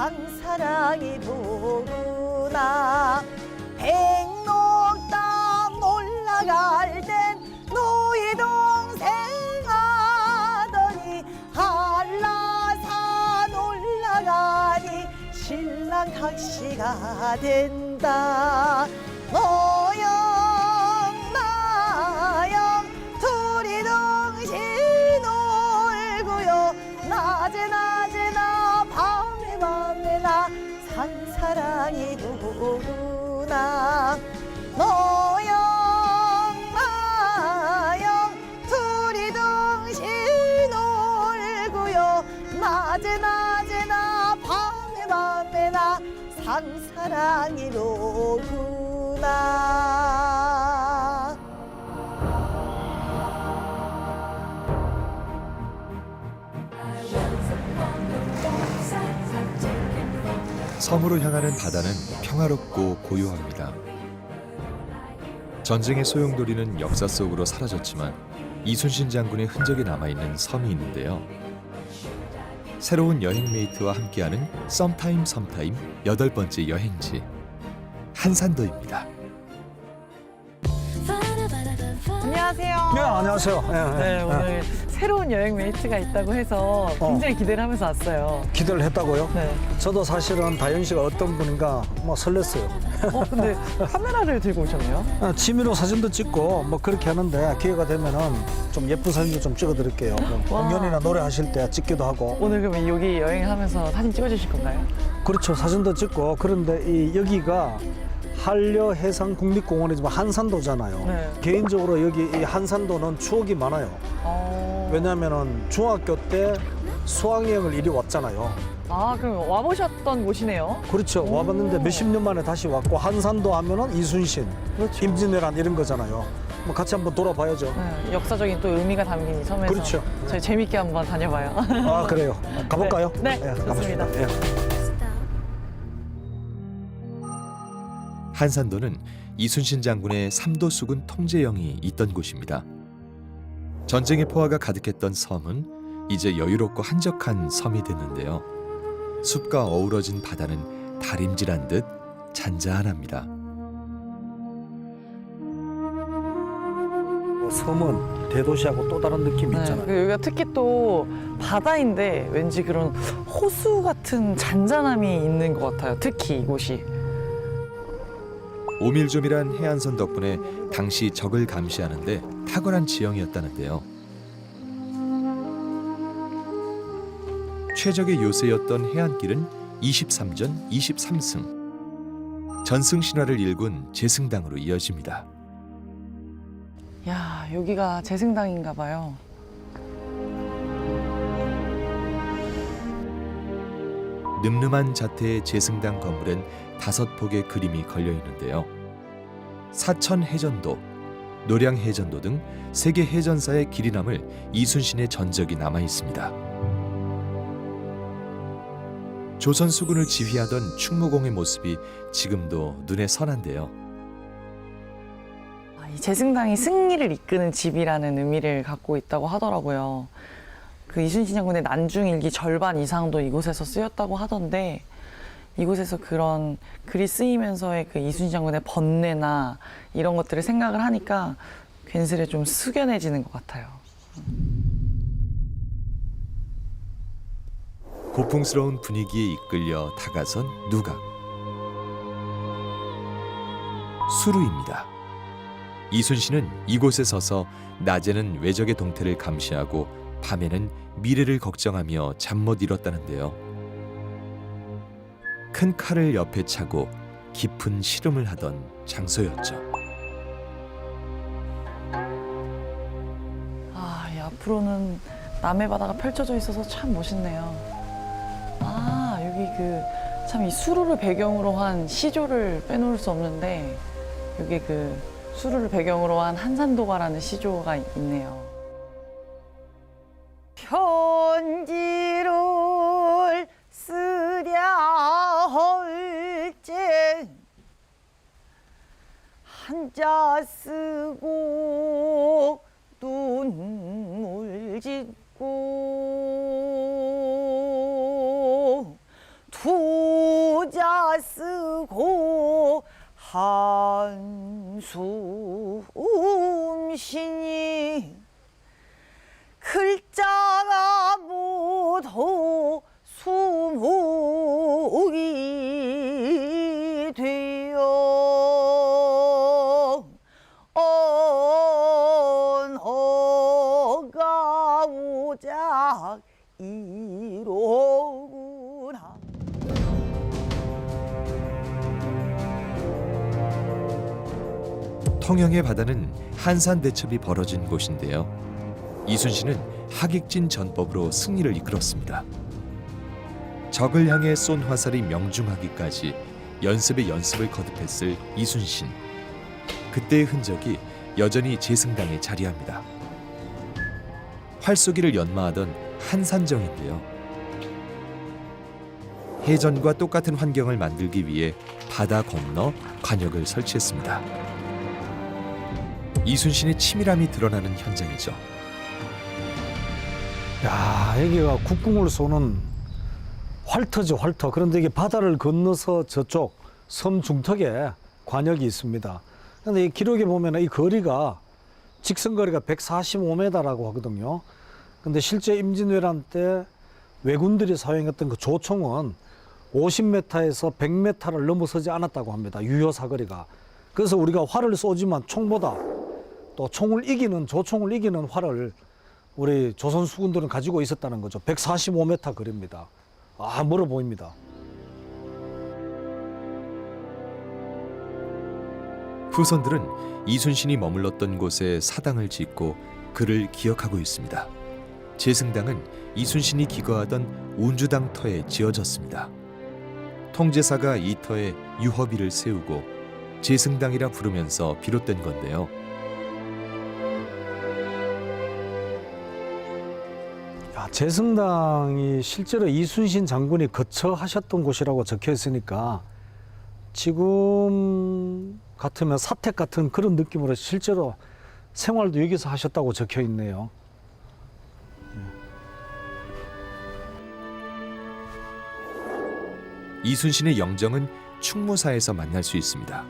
산사랑이로구나. 백록담 올라갈 땐 노이 동생 하더니 한라산 올라가니 신랑 각시가 된다. 모영 나영 둘이 동시 놀고요. 낮에 나 밤에 나 산사랑이로구나. 모영 나영 둘이 동시 놀고요. 낮에 나 밤에 나 산사랑이로구나. 섬으로 향하는 바다는 평화롭고 고요합니다. 전쟁의 소용돌이는 역사 속으로 사라졌지만 이순신 장군의 흔적이 남아있는 섬이 있는데요. 새로운 여행 메이트와 함께하는 썸타임 8번째 여행지 한산도입니다. 안녕하세요. 네, 안녕하세요. 네, 오늘 새로운 여행 메이트가 있다고 해서 굉장히 기대를 하면서 왔어요. 기대를 했다고요? 네. 저도 사실은 다현 씨가 어떤 분인가 뭐 설렜어요. 근데 카메라를 들고 오셨네요. 취미로 사진도 찍고 뭐 그렇게 하는데 기회가 되면은 좀 예쁜 사진도 좀 찍어드릴게요. 와. 공연이나 노래 하실 때 찍기도 하고. 오늘 그럼 여기 여행하면서 사진 찍어주실 건가요? 그렇죠. 사진도 찍고. 그런데 이 여기가 한려해상국립공원이지만 한산도잖아요. 네. 개인적으로 여기 이 한산도는 추억이 많아요. 왜냐하면은 중학교 때 수학여행을 이리 왔잖아요. 아, 그럼 와보셨던 곳이네요. 그렇죠. 와봤는데 몇십 년 만에 다시 왔고 한산도 하면은 이순신, 그렇죠. 임진왜란 이런 거잖아요. 뭐 같이 한번 돌아봐야죠. 네, 역사적인 또 의미가 담긴 이 섬에서 그렇죠. 저희 재밌게 한번 다녀봐요. 아 그래요. 가볼까요? 네, 가보십시다. 좋습니다. 예. 한산도는 이순신 장군의 삼도수군 통제영이 있던 곳입니다. 전쟁의 포화가 가득했던 섬은 이제 여유롭고 한적한 섬이 됐는데요. 숲과 어우러진 바다는 다림질한 듯 잔잔합니다. 섬은 대도시하고 또 다른 느낌이 네, 있잖아요. 여기가 특히 또 바다인데 왠지 그런 호수 같은 잔잔함이 있는 것 같아요. 특히 이곳이. 오밀조밀한 해안선 덕분에 당시 적을 감시하는데 탁월한 지형이었다는데요. 최적의 요새였던 해안길은 23전 23승. 전승 신화를 일군 제승당으로 이어집니다. 야, 여기가 제승당인가 봐요. 늠름한 자태의 제승당 건물엔 5폭의 그림이 걸려 있는데요. 사천 해전도, 노량 해전도 등 세계 해전사의 길이 남을 이순신의 전적이 남아 있습니다. 조선 수군을 지휘하던 충무공의 모습이 지금도 눈에 선한데요. 이 제승당이 승리를 이끄는 집이라는 의미를 갖고 있다고 하더라고요. 그 이순신 장군의 난중일기 절반 이상도 이곳에서 쓰였다고 하던데 이곳에서 그런 글이 쓰이면서의 그 이순신 장군의 번뇌나 이런 것들을 생각을 하니까 괜스레 좀 숙연해지는 것 같아요. 고풍스러운 분위기에 이끌려 다가선 누각. 수루입니다. 이순신은 이곳에 서서 낮에는 외적의 동태를 감시하고 밤에는 미래를 걱정하며 잠 못 이뤘다는데요. 큰 칼을 옆에 차고 깊은 시름을 하던 장소였죠. 아, 이 앞으로는 남해 바다가 펼쳐져 있어서 참 멋있네요. 아, 여기 참 이 수루를 배경으로 한 시조를 빼놓을 수 없는데 여기 수루를 배경으로 한 한산도가라는 시조가 있네요. 편지를 쓰랴 할때 한자 쓰고 눈물 짓고 두 모자 쓰고 한숨 쉬니 글자가 모두 수목이 되어 언어가 오작 이로구나. 통영의 바다는 한산대첩이 벌어진 곳인데요. 이순신은 하객진 전법으로 승리를 이끌었습니다. 적을 향해 쏜 화살이 명중하기까지 연습에 연습을 거듭했을 이순신. 그때의 흔적이 여전히 제승당에 자리합니다. 활쏘기를 연마하던 한산정인데요. 해전과 똑같은 환경을 만들기 위해 바다 건너 관역을 설치했습니다. 이순신의 치밀함이 드러나는 현장이죠. 야, 여기가 국궁을 쏘는 활터죠, 활터. 그런데 이게 바다를 건너서 저쪽 섬 중턱에 관역이 있습니다. 그런데 이 기록에 보면 이 거리가 직선거리가 145m라고 하거든요. 근데 실제 임진왜란 때 왜군들이 사용했던 그 조총은 50m에서 100m를 넘어서지 않았다고 합니다. 유효 사거리가. 그래서 우리가 활을 쏘지만 총보다 또 총을 이기는, 조총을 이기는 활을 우리 조선 수군들은 가지고 있었다는 거죠. 145m 거리입니다. 아, 멀어 보입니다. 후손들은 이순신이 머물렀던 곳에 사당을 짓고 그를 기억하고 있습니다. 제승당은 이순신이 기거하던 운주당 터에 지어졌습니다. 통제사가 이 터에 유허비를 세우고 제승당이라 부르면서 비롯된 건데요. 제승당이 실제로 이순신 장군이 거처하셨던 곳이라고 적혀 있으니까 지금 같으면 사택 같은 그런 느낌으로 실제로 생활도 여기서 하셨다고 적혀 있네요. 이순신의 영정은 충무사에서 만날 수 있습니다.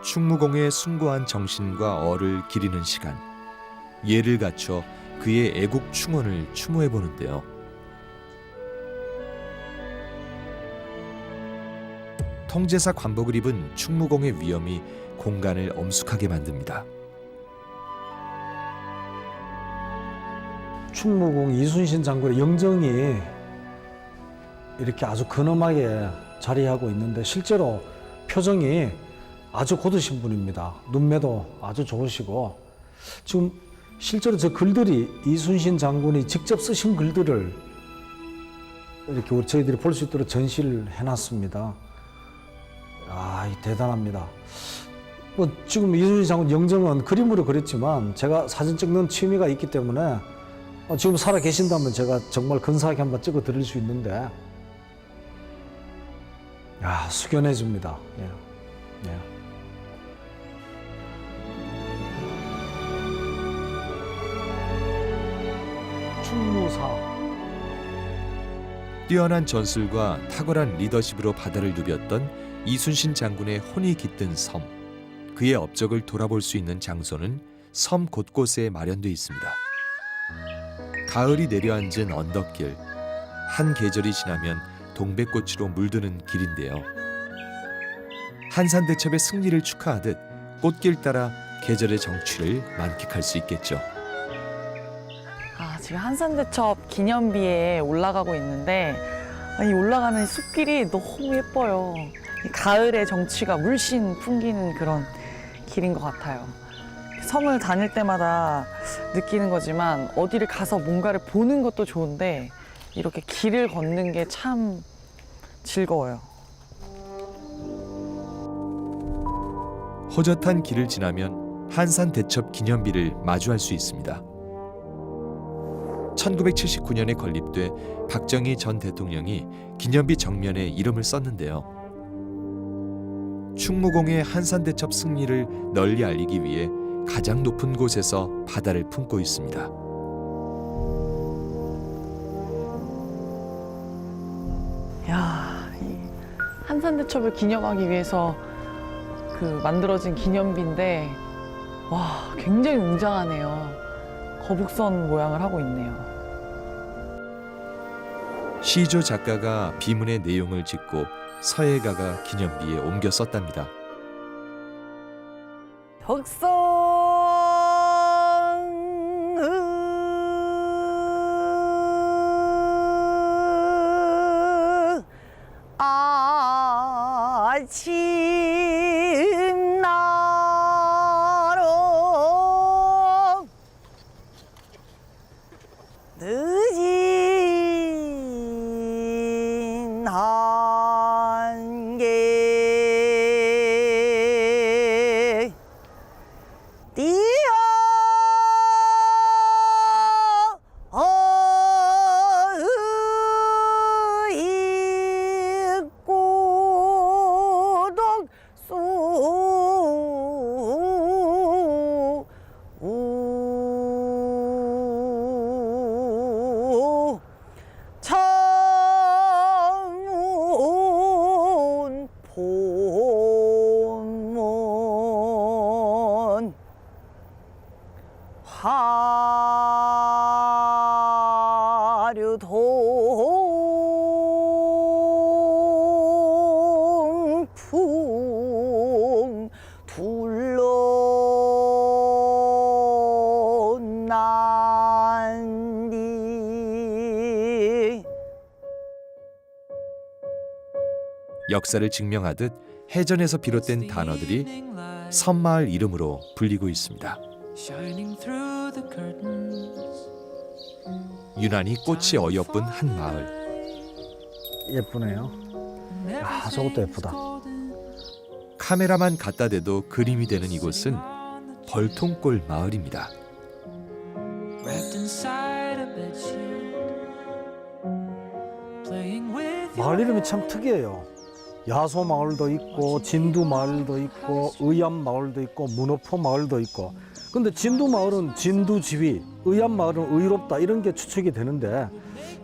충무공의 숭고한 정신과 어를 기리는 시간, 예를 갖춰 그의 애국 충언을 추모해 보는데요. 통제사 관복을 입은 충무공의 위엄이 공간을 엄숙하게 만듭니다. 충무공 이순신 장군의 영정이 이렇게 아주 근엄하게 자리하고 있는데 실제로 표정이 아주 고드신 분입니다. 눈매도 아주 좋으시고 지금 실제로 저 글들이 이순신 장군이 직접 쓰신 글들을 이렇게 저희들이 볼 수 있도록 전시를 해놨습니다. 아, 대단합니다. 뭐 지금 이순신 장군 영정은 그림으로 그렸지만 제가 사진 찍는 취미가 있기 때문에 지금 살아 계신다면 제가 정말 근사하게 한번 찍어 드릴 수 있는데, 야, 숙연해집니다. 예. 예. 충무사. 뛰어난 전술과 탁월한 리더십으로 바다를 누볐던 이순신 장군의 혼이 깃든 섬. 그의 업적을 돌아볼 수 있는 장소는 섬 곳곳에 마련돼 있습니다. 가을이 내려앉은 언덕길. 한 계절이 지나면 동백꽃으로 물드는 길인데요. 한산대첩의 승리를 축하하듯 꽃길 따라 계절의 정취를 만끽할 수 있겠죠. 지금 한산대첩 기념비에 올라가고 있는데 이 올라가는 숲길이 너무 예뻐요. 이 가을의 정취가 물씬 풍기는 그런 길인 것 같아요. 섬을 다닐 때마다 느끼는 거지만 어디를 가서 뭔가를 보는 것도 좋은데 이렇게 길을 걷는 게 참 즐거워요. 허젓한 길을 지나면 한산대첩 기념비를 마주할 수 있습니다. 1979년에 건립돼 박정희 전 대통령이 기념비 정면에 이름을 썼는데요. 충무공의 한산대첩 승리를 널리 알리기 위해 가장 높은 곳에서 바다를 품고 있습니다. 야, 한산대첩을 기념하기 위해서 그 만들어진 기념비인데 와 굉장히 웅장하네요. 거북선 모양을 하고 있네요. 시조 작가가 비문의 내용을 짚고 서예가가 기념비에 옮겨 썼답니다. 덕성 아침 나로 늦은 한계 뛰어 있고 독수 창문 본문 화류동풍 둘러난디 역사를 증명하듯 해전에서 비롯된 단어들이 섬마을 이름으로 불리고 있습니다. 유난히 꽃이 어여쁜 한 마을. 예쁘네요. 아, 저것도 예쁘다. 카메라만 갖다 대도 그림이 되는 이곳은 벌통골 마을입니다. 마을 이름이 참 특이해요. 야소 마을도 있고 진두 마을도 있고 의암 마을도 있고 문어포 마을도 있고. 근데 진두 마을은 진두지휘, 의암 마을은 의롭다 이런 게 추측이 되는데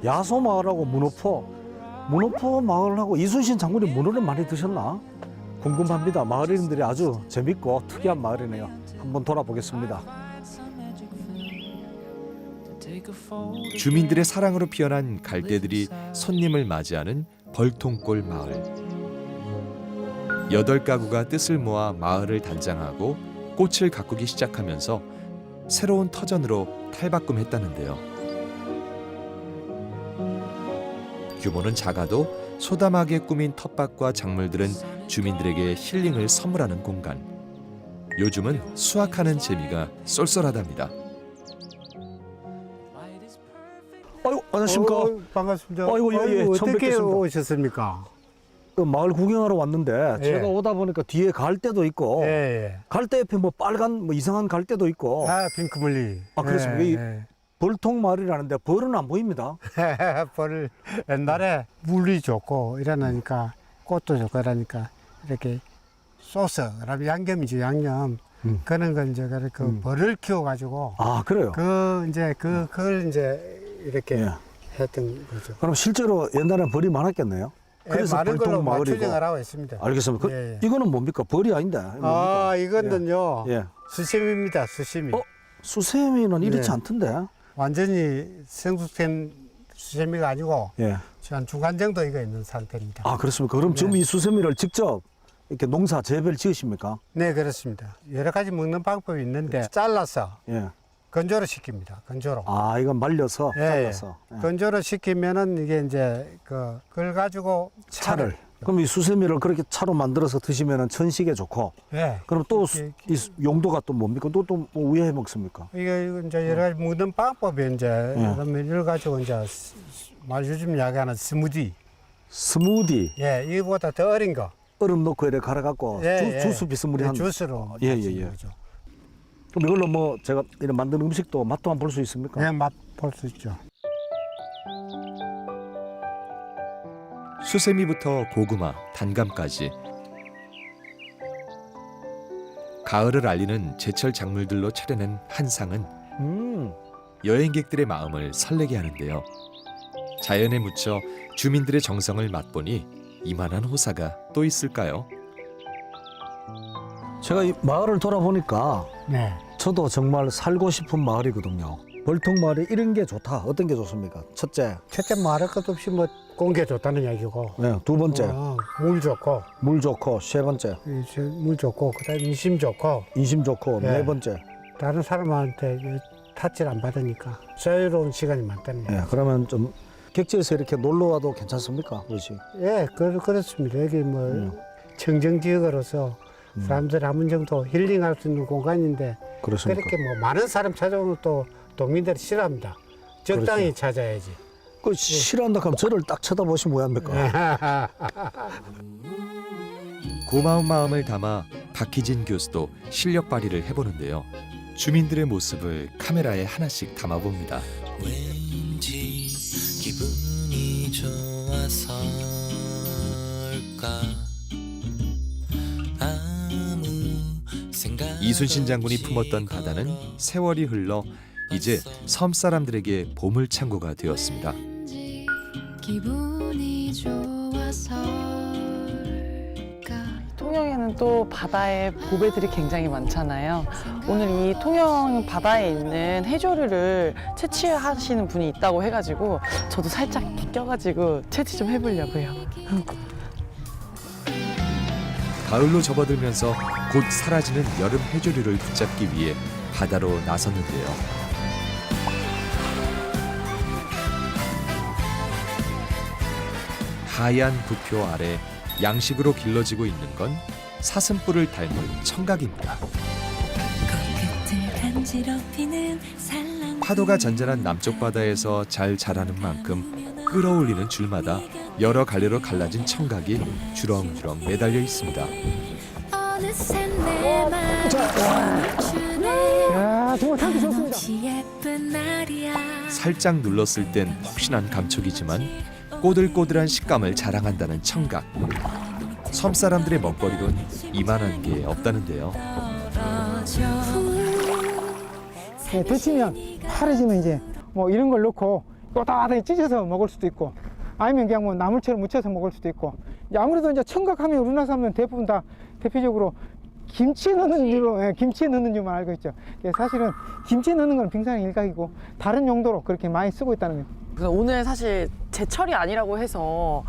야소 마을하고 문어포 마을하고 이순신 장군이 문어를 많이 드셨나? 궁금합니다. 마을 이름들이 아주 재밌고 특이한 마을이네요. 한번 돌아보겠습니다. 주민들의 사랑으로 피어난 갈대들이 손님을 맞이하는 벌통골 마을. 8가구가 뜻을 모아 마을을 단장하고 꽃을 가꾸기 시작하면서 새로운 터전으로 탈바꿈했다는데요. 규모는 작아도 소담하게 꾸민 텃밭과 작물들은 주민들에게 힐링을 선물하는 공간. 요즘은 수확하는 재미가 쏠쏠하답니다. 아이고, 안녕하십니까? 반갑습니다. 아이고, 예, 예. 처음 어떻게 뵙겠습니다. 오셨습니까? 마을 구경하러 왔는데 예. 제가 오다 보니까 뒤에 갈대도 있고 예. 갈대 옆에 뭐 빨간 뭐 이상한 갈대도 있고 아, 핑크물리. 아, 그렇습니까? 이- 예. 벌통 마을이라는데 벌은 안 보입니다. 벌 옛날에 물이 좋고 이러니까 꽃도 좋고 이러니까 이렇게 소스, 그다음에 양념이지 양념. 그런 걸 이제 그 벌을 키워가지고 아, 그래요? 그걸 이제 이렇게 예. 했던 거죠. 그럼 실제로 옛날엔 벌이 많았겠네요. 그래서 많은 걸로 벌통 마을이고. 추정을 하고 있습니다. 알겠습니다. 예, 예. 이거는 뭡니까? 벌이 아닌데. 뭡니까? 아, 이거는요. 예. 수심입니다. 수심이. 어? 수세미는 이렇지 예. 않던데. 완전히 생숙된 수세미가 아니고 예. 한 중간 정도 이거 있는 상태입니다. 아, 그렇습니까? 그럼 지금 네. 이 수세미를 직접 이렇게 농사 재배를 지으십니까? 네, 그렇습니다. 여러 가지 먹는 방법이 있는데 잘라서 예. 건조를 시킵니다. 건조로. 아, 이건 말려서 예, 잘라서. 예. 건조를 시키면은 이게 이제 그걸 가지고 차를. 그럼 이 수세미를 그렇게 차로 만들어서 드시면은 천식에 좋고. 예. 그럼 또 이게- 이 용도가 또 뭡니까? 또 뭐 우회 먹습니까? 이거 이제 여러 가지 먹는 방법이 이제 그러면 이걸 가지고 이제 말 요즘 이야기하는 스무디. 스무디. 예, 이거보다 더 어린 거. 얼음 넣고 이렇게 갈아갖고 주스 비스무리한. 주스로 예, 예, 만드는 예. 거죠. 그럼 이걸로 뭐 제가 이런 만든 음식도 맛도 한번 볼 수 있습니까? 네, 맛볼 수 있죠. 수세미부터 고구마, 단감까지 가을을 알리는 제철 작물들로 차려낸 한 상은 여행객들의 마음을 설레게 하는데요. 자연에 묻혀 주민들의 정성을 맛보니 이만한 호사가 또 있을까요? 제가 이 마을을 돌아보니까 네. 저도 정말 살고 싶은 마을이거든요. 벌통마을에 이런 게 좋다. 어떤 게 좋습니까? 첫째, 말할 것도 없이 뭐 공기 좋다는 얘기고. 네, 두 번째, 물 좋고, 물 좋고, 세 번째, 물 좋고, 그다음에 인심 좋고, 인심 좋고, 네. 네 번째. 다른 사람한테 타치를 안 받으니까 자유로운 시간이 많다는 얘기. 네, 그러면 좀 객지에서 이렇게 놀러 와도 괜찮습니까? 그렇지. 예, 그렇습니다. 여기 뭐 청정지역으로서 사람들이 한 번 정도 힐링할 수 있는 공간인데 그렇습니까? 그렇게 뭐 많은 사람 찾아오면 또 동민들이 싫어합니다. 적당히 그렇죠. 찾아야지. 그 싫어한다 하면 저를 딱 쳐다보시면 뭐합니까? 고마운 마음을 담아 박희진 교수도 실력 발휘를 해보는데요. 주민들의 모습을 카메라에 하나씩 담아봅니다. 왠지 기분이 좋아서일까 아무 생각 이순신 장군이 품었던 바다는 세월이 흘러 이제 섬 사람들에게 보물창고가 되었습니다. 기분이 좋아서일까. 통영에는 또 바다에 보배들이 굉장히 많잖아요. 오늘 이 통영 바다에 있는 해조류를 채취하시는 분이 있다고 해가지고 저도 살짝 껴가지고 채취 좀 해보려고요. 가을로 접어들면서 곧 사라지는 여름 해조류를 붙잡기 위해 바다로 나섰는데요. 하얀 부표 아래 양식으로 길러지고 있는 건 사슴뿔을 닮은 청각입니다. 파도가 잔잔한 남쪽 바다에서 잘 자라는 만큼 끌어올리는 줄마다 여러 갈래로 갈라진 청각이 주렁주렁 매달려 있습니다. 야, 정말 향기 좋습니다. 살짝 눌렀을 땐 폭신한 감촉이지만 꼬들꼬들한 식감을 자랑한다는 청각. 섬 사람들의 먹거리론 이만한 게 없다는데요. 네, 데치면 파래지면 이제 뭐 이런 걸 넣고 꼬다하게 찢어서 먹을 수도 있고 아니면 그냥 뭐 나물처럼 무쳐서 먹을 수도 있고 아무래도 이제 청각하면 우리나라 사람은 대부분 다 대표적으로 김치에 넣는 줄로 김치에 넣는 줄만 알고 있죠. 사실은 김치에 넣는 건 빙산의 일각이고 다른 용도로 그렇게 많이 쓰고 있다는 거예요. 그래서 오늘 사실 제철이 아니라고 해서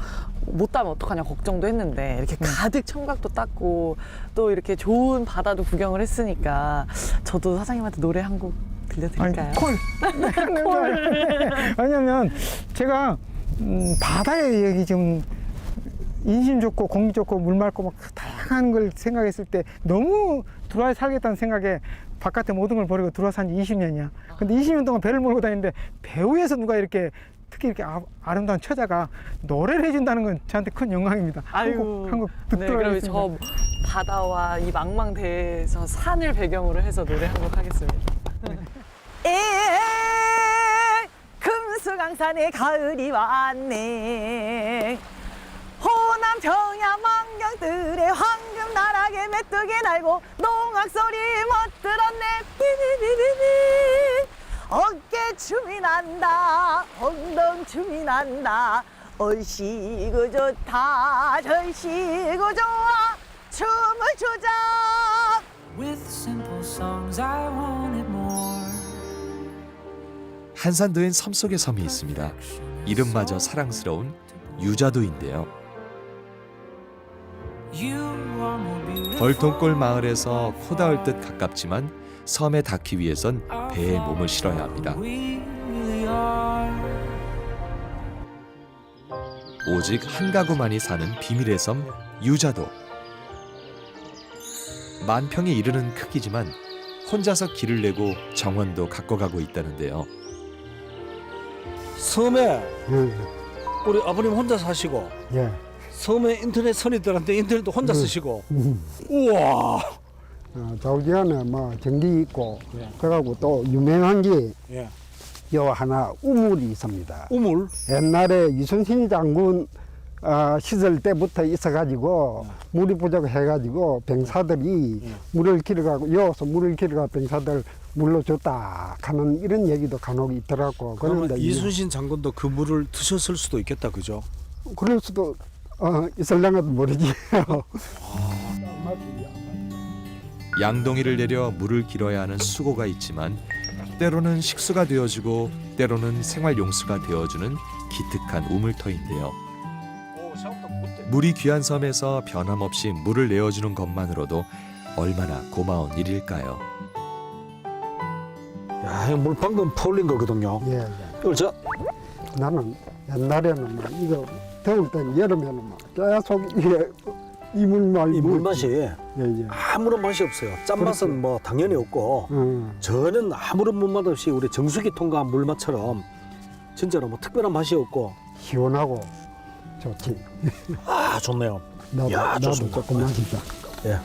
못 따면 어떡하냐 걱정도 했는데 이렇게 가득 청각도 땄고 또 이렇게 좋은 바다도 구경을 했으니까 저도 사장님한테 노래 한 곡 들려드릴까요? 콜. 왜냐면 제가 바다에 여기 지금 인심 좋고 공기 좋고 물 맑고 막 다양한 걸 생각했을 때 너무 들어와 살겠다는 생각에 바깥에 모든 걸 버리고 들어와 산 지 20년이야. 근데 20년 동안 배를 몰고 다니는데 배 위에서 누가 이렇게 특히 이렇게 아름다운 처자가 노래를 해준다는 건 저한테 큰 영광입니다. 한곡 네, 듣도록 그럼 하겠습니다. 저 바다와 이 망망대해에서 산을 배경으로 해서 노래 한 곡 하겠습니다. 금수강산에 가을이 왔네. 호남 평야 망경들의 황금 나락에 메뚜기 날고 농악소리 못 들었네. 비비비비비 어깨춤이 난다 엉덩춤이 난다. 얼씨구 좋다 절씨구 좋아 춤을 추자. With simple songs I wanted more 한산도엔 섬 속에 섬이 있습니다. 이름마저 사랑스러운 유자도인데요. You are more beautiful 벌통골 마을에서 코 닿을 듯 가깝지만 섬에 닿기 위해선 배에 몸을 실어야 합니다. We really are 오직 한 가구만이 사는 비밀의 섬 유자도. 만평에 이르는 크기지만 혼자서 길을 내고 정원도 가꿔가고 있다는데요. 섬에 우리 아버님 혼자 사시고 예. 섬에 인터넷 선이 들어갔는데 인터넷도 혼자 쓰시고 우와. 자우지간에 뭐 전기 있고 그래갖고 또 유명한 게 예. 요 하나 우물이 있습니다. 우물. 옛날에 이순신 장군 시절 때부터 있어가지고 물이 부족해가지고 병사들이 물을 길어가고 여기서 물을 길어가 병사들 물로 줬다 하는 이런 얘기도 간혹 있더라고. 그러면 그런데 이순신 장군도 그 물을 드셨을 수도 있겠다, 그죠? 그럴 수도 있을랑가도 모르지. 양동이를 내려 물을 길어야 하는 수고가 있지만 때로는 식수가 되어주고 때로는 생활용수가 되어주는 기특한 우물터인데요. 물이 귀한 섬에서 변함없이 물을 내어주는 것만으로도 얼마나 고마운 일일까요? 야, 물 방금 퍼올린 거거든요. 예, 예. 이걸 저 나는 옛날에는 막 이거 더울 때는 여름에는 막 계속 이게 이물만 이 물맛이 예, 예. 아무런 맛이 없어요. 짠맛은 그렇죠. 뭐 당연히 없고 전혀 아무런 물맛 없이 우리 정수기 통과한 물맛처럼 진짜로 뭐 특별한 맛이 없고 시원하고 좋지. 아 좋네요. 나도 좋습니다. 조금 마시자. 예.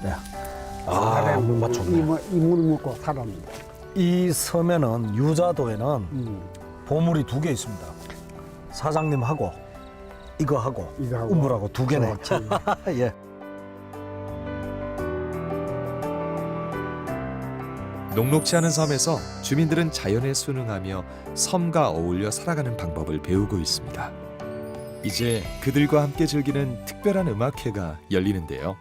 네. 아 물맛 좋네. 이물 먹고 살았는데. 이 섬에는 유자도에는 보물이 2개 있습니다. 사장님하고 이거하고 이거하고 우물하고 2개네. 좋지. 예. 녹록지 않은 섬에서 주민들은 자연에 순응하며 섬과 어울려 살아가는 방법을 배우고 있습니다. 이제 그들과 함께 즐기는 특별한 음악회가 열리는데요.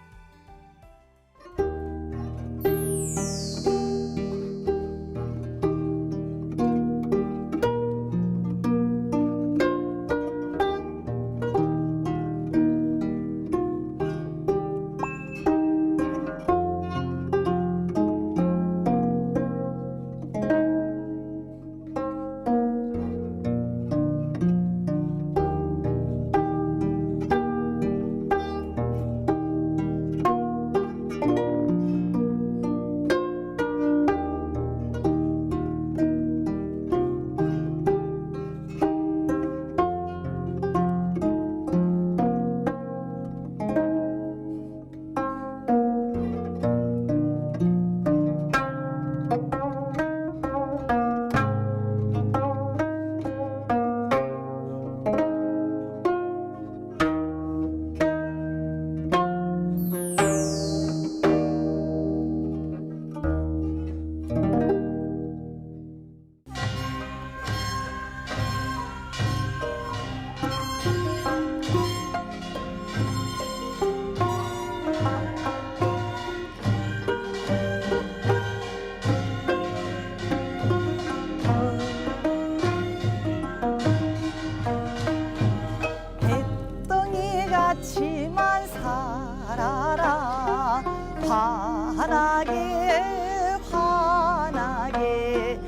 같이만 살아라 환하게 환하게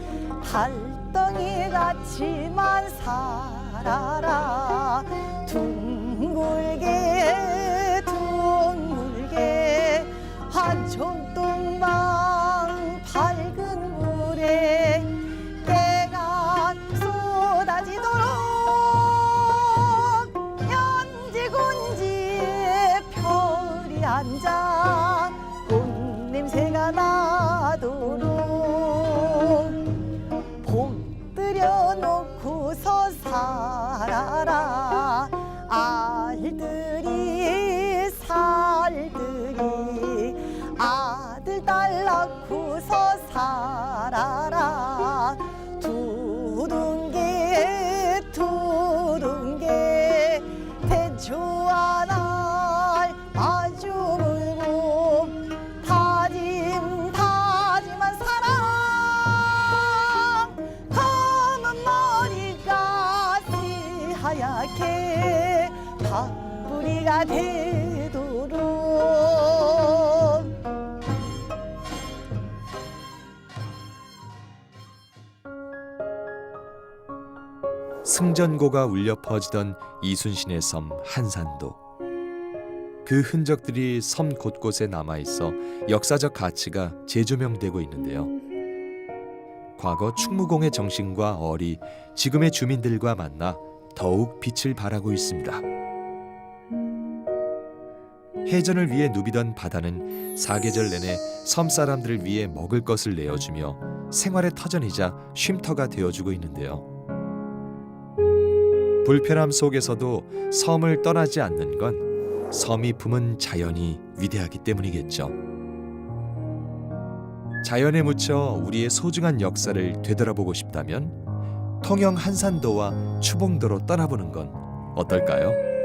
달덩이 같이만 살아라 둥글게 둥글게 환청동방 밝은 물에 때가 쏟아지도록 별이 앉아 꽃냄새가 나도록 복 들여놓고서 살아라 알들이 살들이 아들 딸 낳고서 살아라 두둥개 두둥개 대조와 날 마주 물고 다짐한 사랑 검은 머리가 새하얗게 밤부리가 되도록 승전고가 울려 퍼지던 이순신의 섬 한산도. 그 흔적들이 섬 곳곳에 남아있어 역사적 가치가 재조명되고 있는데요. 과거 충무공의 정신과 어리 지금의 주민들과 만나 더욱 빛을 발하고 있습니다. 해전을 위해 누비던 바다는 사계절 내내 섬 사람들을 위해 먹을 것을 내어주며 생활의 터전이자 쉼터가 되어주고 있는데요. 불편함 속에서도 섬을 떠나지 않는 건 섬이 품은 자연이 위대하기 때문이겠죠. 자연에 묻혀 우리의 소중한 역사를 되돌아보고 싶다면 통영 한산도와 추봉도로 떠나보는 건 어떨까요?